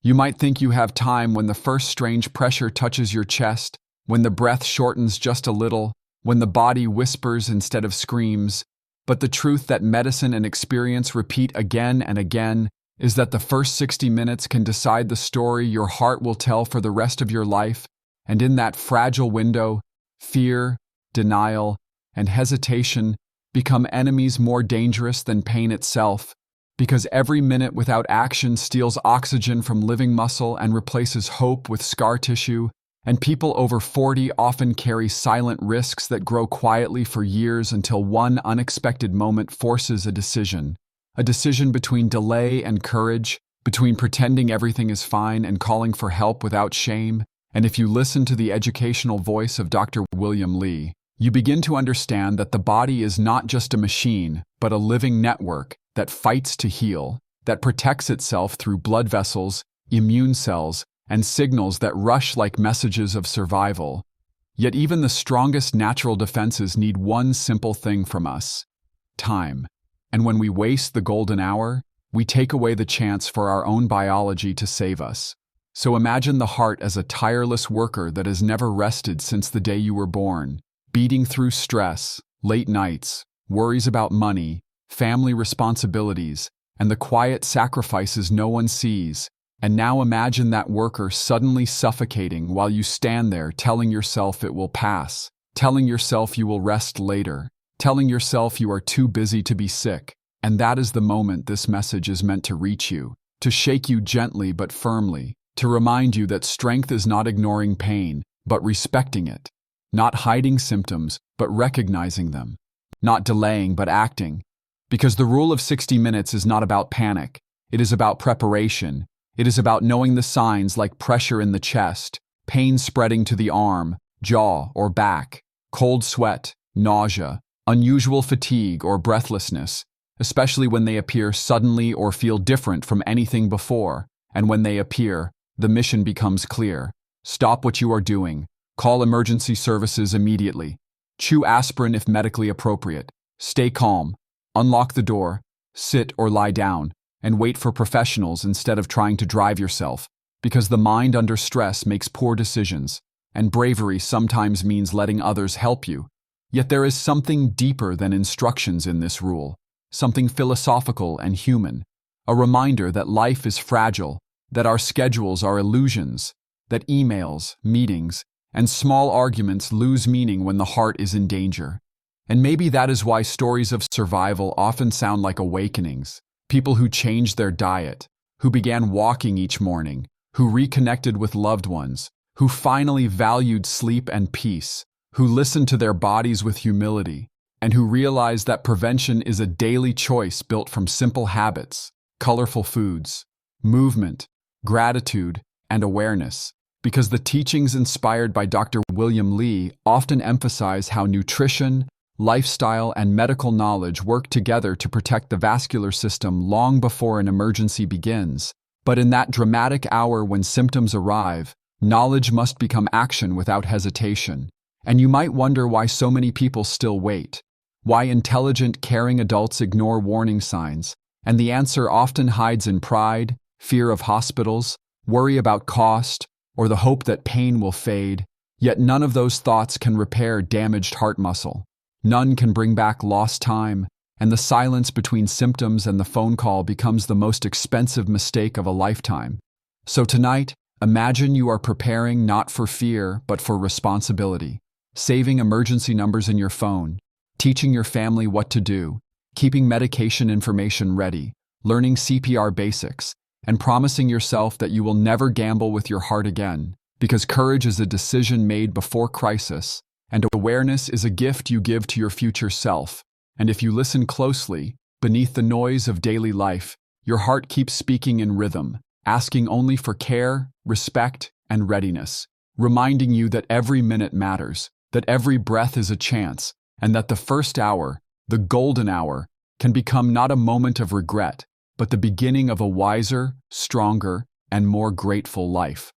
You might think you have time when the first strange pressure touches your chest, when the breath shortens just a little, when the body whispers instead of screams. But the truth that medicine and experience repeat again and again is that the first 60 minutes can decide the story your heart will tell for the rest of your life, and in that fragile window, fear, denial, and hesitation become enemies more dangerous than pain itself, because every minute without action steals oxygen from living muscle and replaces hope with scar tissue, and people over 40 often carry silent risks that grow quietly for years until one unexpected moment forces a decision between delay and courage, between pretending everything is fine and calling for help without shame. And if you listen to the educational voice of Dr. William Li, you begin to understand that the body is not just a machine, but a living network that fights to heal, that protects itself through blood vessels, immune cells, and signals that rush like messages of survival. Yet even the strongest natural defenses need one simple thing from us: time. And when we waste the golden hour, we take away the chance for our own biology to save us. So imagine the heart as a tireless worker that has never rested since the day you were born, beating through stress, late nights, worries about money, family responsibilities, and the quiet sacrifices no one sees. And now imagine that worker suddenly suffocating while you stand there telling yourself it will pass, telling yourself you will rest later, telling yourself you are too busy to be sick. And that is the moment this message is meant to reach you, to shake you gently but firmly, to remind you that strength is not ignoring pain, but respecting it, not hiding symptoms, but recognizing them, not delaying, but acting. Because the rule of 60 minutes is not about panic. It is about preparation. It is about knowing the signs like pressure in the chest, pain spreading to the arm, jaw, or back, cold sweat, nausea, unusual fatigue, or breathlessness, especially when they appear suddenly or feel different from anything before. And when they appear, the mission becomes clear. Stop what you are doing. Call emergency services immediately. Chew aspirin if medically appropriate. Stay calm. Unlock the door. Sit or lie down. And wait for professionals instead of trying to drive yourself. Because the mind under stress makes poor decisions. And bravery sometimes means letting others help you. Yet there is something deeper than instructions in this rule. Something philosophical and human. A reminder that life is fragile, that our schedules are illusions, that emails, meetings, and small arguments lose meaning when the heart is in danger. And maybe that is why stories of survival often sound like awakenings. People who changed their diet, who began walking each morning, who reconnected with loved ones, who finally valued sleep and peace, who listened to their bodies with humility, and who realized that prevention is a daily choice built from simple habits, colorful foods, movement, gratitude, and awareness. Because the teachings inspired by Dr. William Li often emphasize how nutrition, lifestyle, and medical knowledge work together to protect the vascular system long before an emergency begins. But in that dramatic hour when symptoms arrive, knowledge must become action without hesitation. And you might wonder why so many people still wait, why intelligent, caring adults ignore warning signs, and the answer often hides in pride, fear of hospitals, worry about cost, or the hope that pain will fade. Yet none of those thoughts can repair damaged heart muscle. None can bring back lost time, and the silence between symptoms and the phone call becomes the most expensive mistake of a lifetime. So tonight, imagine you are preparing not for fear, but for responsibility. Saving emergency numbers in your phone, teaching your family what to do, keeping medication information ready, learning CPR basics, and promising yourself that you will never gamble with your heart again, because courage is a decision made before crisis, and awareness is a gift you give to your future self. And if you listen closely, beneath the noise of daily life, your heart keeps speaking in rhythm, asking only for care, respect, and readiness, reminding you that every minute matters, that every breath is a chance, and that the first hour, the golden hour, can become not a moment of regret, but the beginning of a wiser, stronger, and more grateful life.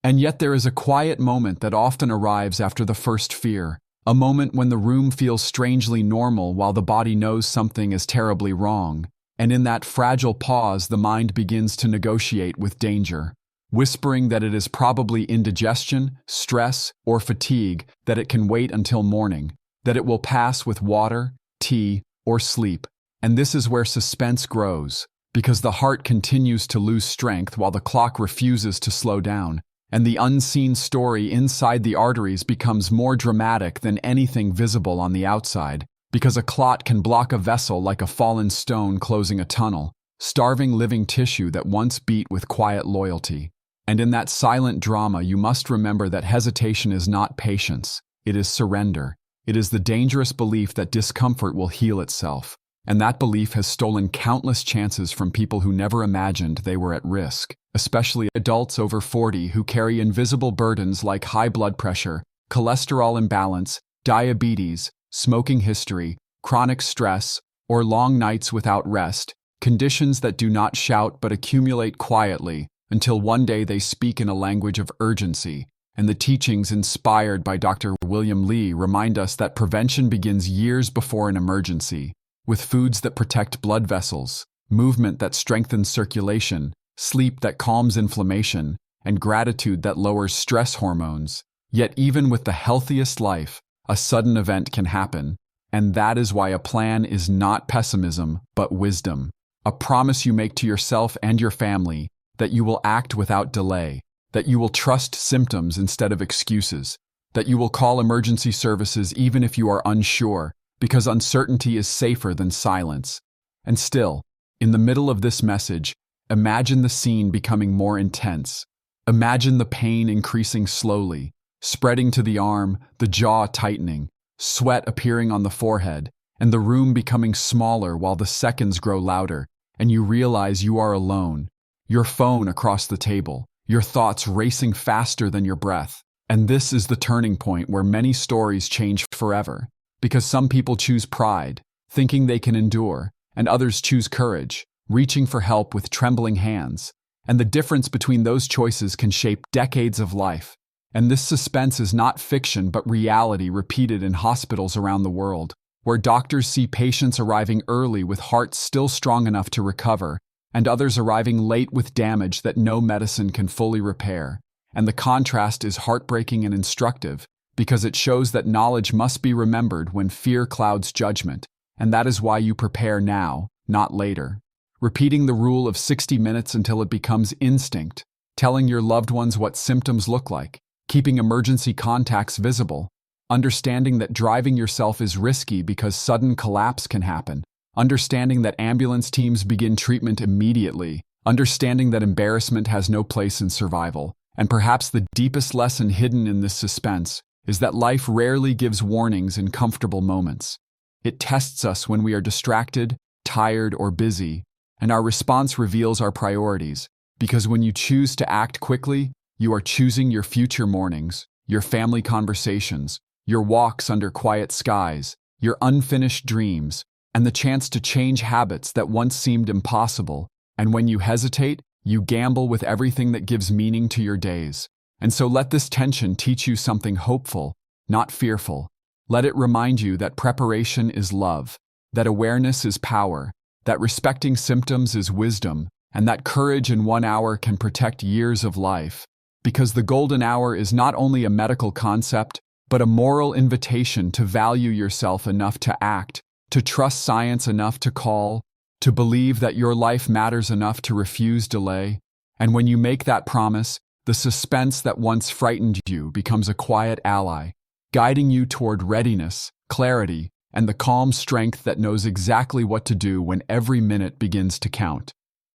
And yet there is a quiet moment that often arrives after the first fear, a moment when the room feels strangely normal while the body knows something is terribly wrong. And in that fragile pause, the mind begins to negotiate with danger, whispering that it is probably indigestion, stress, or fatigue, that it can wait until morning, that it will pass with water, tea, or sleep. And this is where suspense grows, because the heart continues to lose strength while the clock refuses to slow down, and the unseen story inside the arteries becomes more dramatic than anything visible on the outside, because a clot can block a vessel like a fallen stone closing a tunnel, starving living tissue that once beat with quiet loyalty. And in that silent drama, you must remember that hesitation is not patience, it is surrender. It is the dangerous belief that discomfort will heal itself. And that belief has stolen countless chances from people who never imagined they were at risk, especially adults over 40 who carry invisible burdens like high blood pressure, cholesterol imbalance, diabetes, smoking history, chronic stress, or long nights without rest, conditions that do not shout but accumulate quietly until one day they speak in a language of urgency. And the teachings inspired by Dr. William Li remind us that prevention begins years before an emergency, with foods that protect blood vessels, movement that strengthens circulation, sleep that calms inflammation, and gratitude that lowers stress hormones. Yet even with the healthiest life, a sudden event can happen, and that is why a plan is not pessimism, but wisdom. A promise you make to yourself and your family that you will act without delay, that you will trust symptoms instead of excuses, that you will call emergency services even if you are unsure, because uncertainty is safer than silence. And still, in the middle of this message, imagine the scene becoming more intense. Imagine the pain increasing slowly, spreading to the arm, the jaw tightening, sweat appearing on the forehead, and the room becoming smaller while the seconds grow louder, and you realize you are alone, your phone across the table, your thoughts racing faster than your breath. And this is the turning point where many stories change forever, because some people choose pride, thinking they can endure, and others choose courage, reaching for help with trembling hands. And the difference between those choices can shape decades of life. And this suspense is not fiction but reality repeated in hospitals around the world, where doctors see patients arriving early with hearts still strong enough to recover, and others arriving late with damage that no medicine can fully repair. And the contrast is heartbreaking and instructive, because it shows that knowledge must be remembered when fear clouds judgment, and that is why you prepare now, not later. Repeating the rule of 60 minutes until it becomes instinct, telling your loved ones what symptoms look like, keeping emergency contacts visible, understanding that driving yourself is risky because sudden collapse can happen, understanding that ambulance teams begin treatment immediately, understanding that embarrassment has no place in survival, and perhaps the deepest lesson hidden in this suspense is that life rarely gives warnings in comfortable moments. It tests us when we are distracted, tired, or busy, and our response reveals our priorities, because when you choose to act quickly, you are choosing your future mornings, your family conversations, your walks under quiet skies, your unfinished dreams, and the chance to change habits that once seemed impossible. And when you hesitate, you gamble with everything that gives meaning to your days. And so let this tension teach you something hopeful, not fearful. Let it remind you that preparation is love, that awareness is power, that respecting symptoms is wisdom, and that courage in 1 hour can protect years of life. Because the golden hour is not only a medical concept, but a moral invitation to value yourself enough to act, to trust science enough to call, to believe that your life matters enough to refuse delay. And when you make that promise, the suspense that once frightened you becomes a quiet ally, guiding you toward readiness, clarity, and the calm strength that knows exactly what to do when every minute begins to count.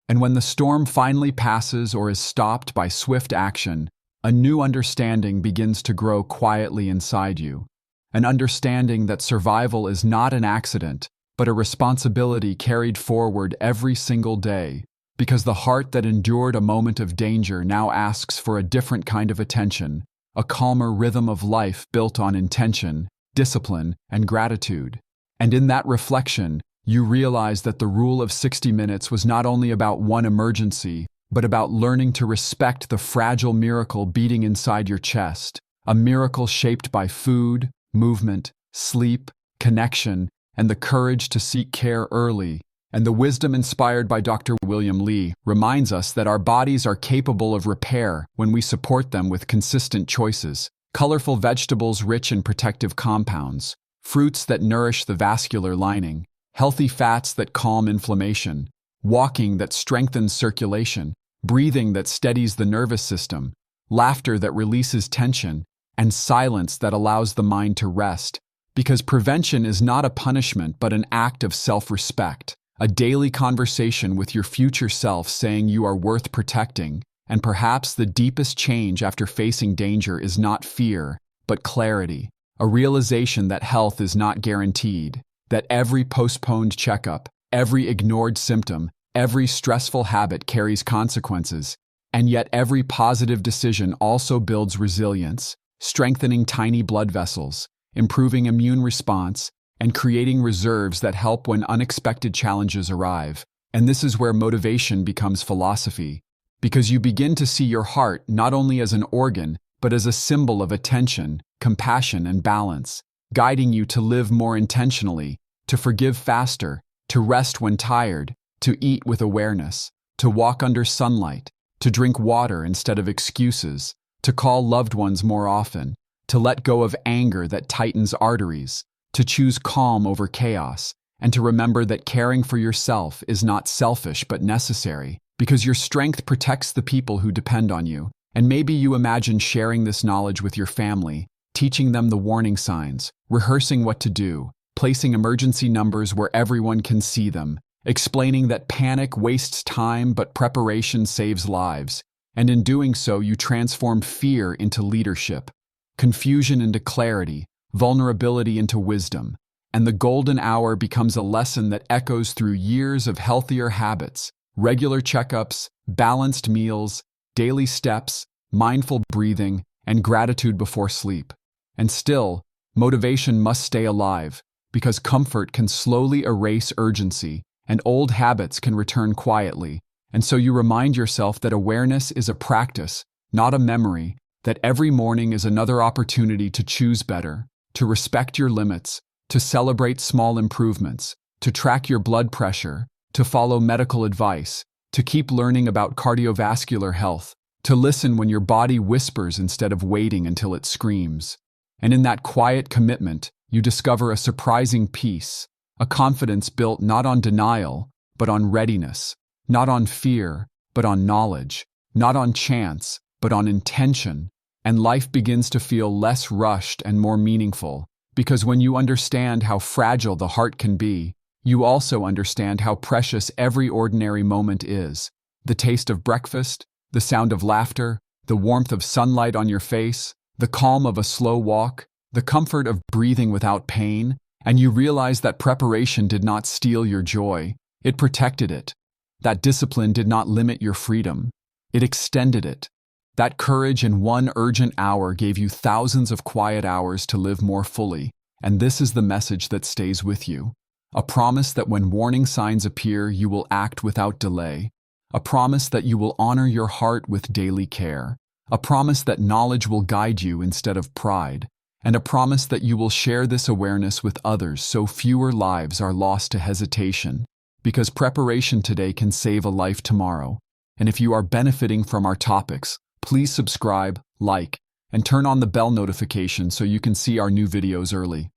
And when the storm finally passes or is stopped by swift action, a new understanding begins to grow quietly inside you. An understanding that survival is not an accident, but a responsibility carried forward every single day, because the heart that endured a moment of danger now asks for a different kind of attention, a calmer rhythm of life built on intention, discipline, and gratitude. And in that reflection, you realize that the rule of 60 minutes was not only about one emergency, but about learning to respect the fragile miracle beating inside your chest, a miracle shaped by food, movement, sleep, connection, and the courage to seek care early, And the wisdom inspired by Dr. William Lee reminds us that our bodies are capable of repair when we support them with consistent choices. Colorful vegetables rich in protective compounds, fruits that nourish the vascular lining, healthy fats that calm inflammation, walking that strengthens circulation, breathing that steadies the nervous system, laughter that releases tension, and silence that allows the mind to rest. Because prevention is not a punishment but an act of self-respect, a daily conversation with your future self saying you are worth protecting. And perhaps the deepest change after facing danger is not fear, but clarity, a realization that health is not guaranteed, that every postponed checkup, every ignored symptom, every stressful habit carries consequences, and yet every positive decision also builds resilience, strengthening tiny blood vessels, improving immune response, and creating reserves that help when unexpected challenges arrive. And this is where motivation becomes philosophy, because you begin to see your heart not only as an organ, but as a symbol of attention, compassion, and balance, guiding you to live more intentionally, to forgive faster, to rest when tired, to eat with awareness, to walk under sunlight, to drink water instead of excuses, to call loved ones more often, to let go of anger that tightens arteries, to choose calm over chaos, and to remember that caring for yourself is not selfish but necessary, because your strength protects the people who depend on you. And maybe you imagine sharing this knowledge with your family, teaching them the warning signs, rehearsing what to do, placing emergency numbers where everyone can see them, explaining that panic wastes time but preparation saves lives. And in doing so, you transform fear into leadership, confusion into clarity, vulnerability into wisdom. And the golden hour becomes a lesson that echoes through years of healthier habits, regular checkups, balanced meals, daily steps, mindful breathing, and gratitude before sleep. And still, motivation must stay alive, because comfort can slowly erase urgency, and old habits can return quietly. And so you remind yourself that awareness is a practice, not a memory, that every morning is another opportunity to choose better, to respect your limits, to celebrate small improvements, to track your blood pressure, to follow medical advice, to keep learning about cardiovascular health, to listen when your body whispers instead of waiting until it screams. And in that quiet commitment, you discover a surprising peace, a confidence built not on denial, but on readiness, not on fear, but on knowledge, not on chance, but on intention. And life begins to feel less rushed and more meaningful, because when you understand how fragile the heart can be, you also understand how precious every ordinary moment is. The taste of breakfast, the sound of laughter, the warmth of sunlight on your face, the calm of a slow walk, the comfort of breathing without pain, and you realize that preparation did not steal your joy, it protected it. That discipline did not limit your freedom, it extended it. That courage in one urgent hour gave you thousands of quiet hours to live more fully, and this is the message that stays with you. A promise that when warning signs appear, you will act without delay. A promise that you will honor your heart with daily care. A promise that knowledge will guide you instead of pride. And a promise that you will share this awareness with others so fewer lives are lost to hesitation. Because preparation today can save a life tomorrow. And if you are benefiting from our topics, please subscribe, like, and turn on the bell notification so you can see our new videos early.